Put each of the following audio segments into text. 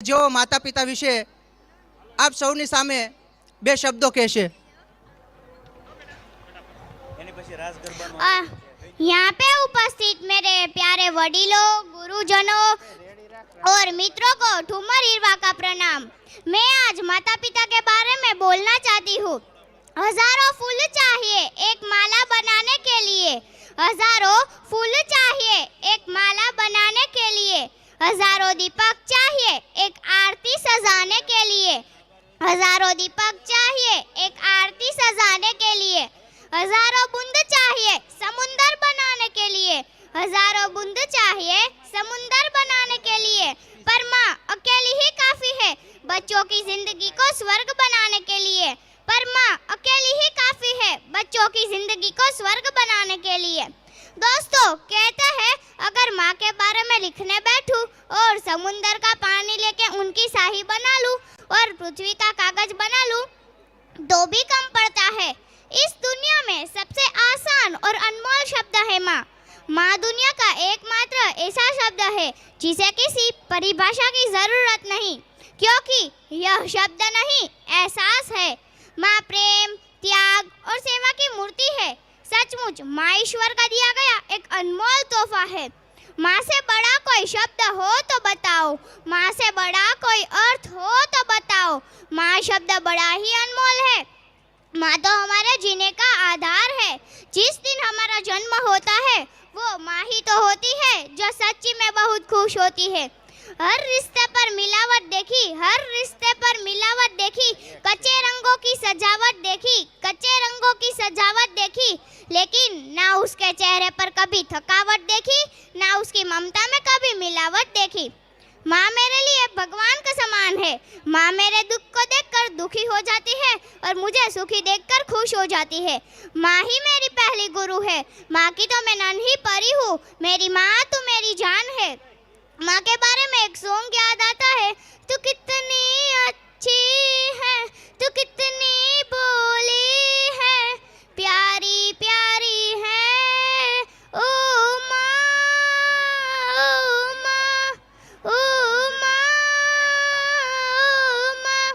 जो माता पिता विषे आप सौनी सामे बे शब्दों कहेशे। यहाँ पे उपस्थित मेरे प्यारे वडीलों, गुरुजनों और मित्रों को ठुमर हिरवा का प्रणाम। मैं आज माता पिता के बारे में बोलना चाहती हूँ। हजारों फूल चाहिए एक माला बनाने के लिए, हजारों फूल चाहिए एक माला बनाने के लिए, हजारों दीपक चाहिए एक आरती सजाने के लिए, हजारों दीपक चाहिए एक आरती सजाने के लिए, हजारों बूंद चाहिए समुंदर बनाने के लिए, हजारों बूंद चाहिए समुंदर बनाने के लिए। पर माँ अकेली ही काफी है बच्चों की जिंदगी को स्वर्ग बनाने के लिए। पर माँ अकेली ही काफी है बच्चों की जिंदगी को स्वर्ग बनाने के लिए। दोस्तों कहते हैं अगर माँ के बारे में लिखने बैठूं और समुंदर का पानी लेके उनकी शाही बना लूं और पृथ्वी का कागज बना लूं तो भी कम पड़ता है। इस दुनिया में सबसे आसान और अनमोल शब्द है माँ। माँ दुनिया का एकमात्र ऐसा शब्द है जिसे किसी परिभाषा की जरूरत नहीं, क्योंकि यह शब्द नहीं एहसास है। माँ प्रेम, त्याग और सेवा की मूर्ति है। सचमुच माँ ईश्वर का दिया गया एक अनमोल तोहफा है। माँ से बड़ा कोई शब्द हो तो बताओ, माँ से बड़ा कोई अर्थ हो तो बताओ। माँ शब्द बड़ा ही अनमोल है। माँ तो हमारे जीने का आधार है। जिस दिन हमारा जन्म होता है वो माँ ही तो होती है जो सच्ची में बहुत खुश होती है। हर रिश्ते पर मिलावट देखी, हर रिश्ते पर मिलावट देखी, कच्चे रंगों की सजावट देखी, कच्चे रंगों की सजावट देखी, लेकिन ना उसके चेहरे पर कभी थकावट देखी, ना उसकी ममता में कभी मिलावट देखी। माँ मेरे लिए भगवान का समान है। माँ मेरे दुख को देखकर दुखी हो जाती है और मुझे सुखी देखकर खुश हो जाती है। माँ ही मेरी पहली गुरु है। माँ की तो मैं नन्ही परी हूँ, मेरी माँ तू मेरी जान है। माँ के बारे में एक सॉन्ग याद आता है, तू कितनी अच्छी है, तू कितनी भोली है, प्यारी प्यारी है ओ माँ, ओ माँ, ओ माँ, ओ माँ।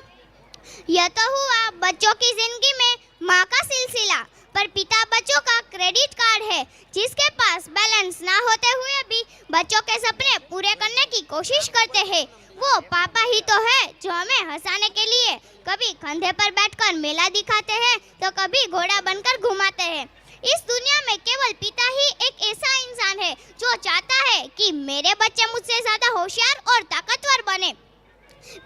यह तो हुआ बच्चों की जिंदगी में माँ का सिलसिला, पर पिता बच्चों का क्रेडिट कार्ड है जिसके पास बैलेंस ना होते हुए भी बच्चों के सपने पूरे करने की कोशिश करते हैं। वो पापा ही तो है जो हमें हंसाने के लिए कभी कंधे पर बैठकर मेला दिखाते हैं तो कभी घोड़ा बनकर घुमाते हैं। इस दुनिया में केवल पिता ही एक ऐसा इंसान है जो चाहता है कि मेरे बच्चे मुझसे ज्यादा होशियार और ताकतवर बने।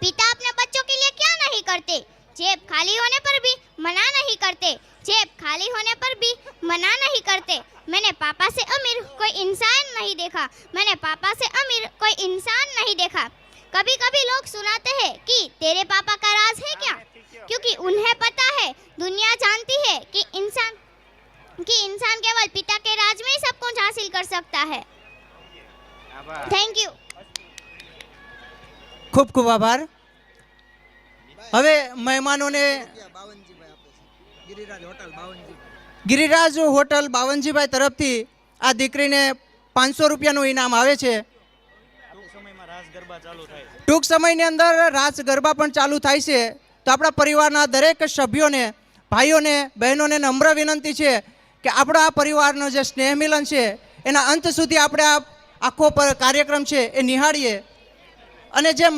पिता अपने बच्चों के लिए क्या नहीं करते, जेब खाली होने पर भी मना नहीं करते, जेब खाली होने पर भी मना नहीं करते। मैंने पापा से अमीर कोई इंसान नहीं देखा, मैंने पापा से अमीर कोई इंसान नहीं देखा। कभी कभी लोग सुनाते हैं कि तेरे पापा का राज है क्या, क्योंकि उन्हें पता है, दुनिया जानती है कि इंसान केवल पिता के राज में ही सब कुछ हासिल कर सकता है। Thank you. खूब खूब आभार। હવે મહેમાનોને ગિરિરાજ હોટલ બાવનજીભાઈ તરફથી આ દીકરીને 500 રૂપિયાનું ઇનામ આવે છે। ટૂંક સમયની અંદર રાસ ગરબા પણ ચાલુ થાય છે, તો આપણા પરિવારના દરેક સભ્યોને, ભાઈઓને, બહેનોને નમ્ર વિનંતી છે કે આપણો આ પરિવારનો જે સ્નેહ મિલન છે એના અંત સુધી આપણે આ આખો કાર્યક્રમ છે એ નિહાળીએ। અને જે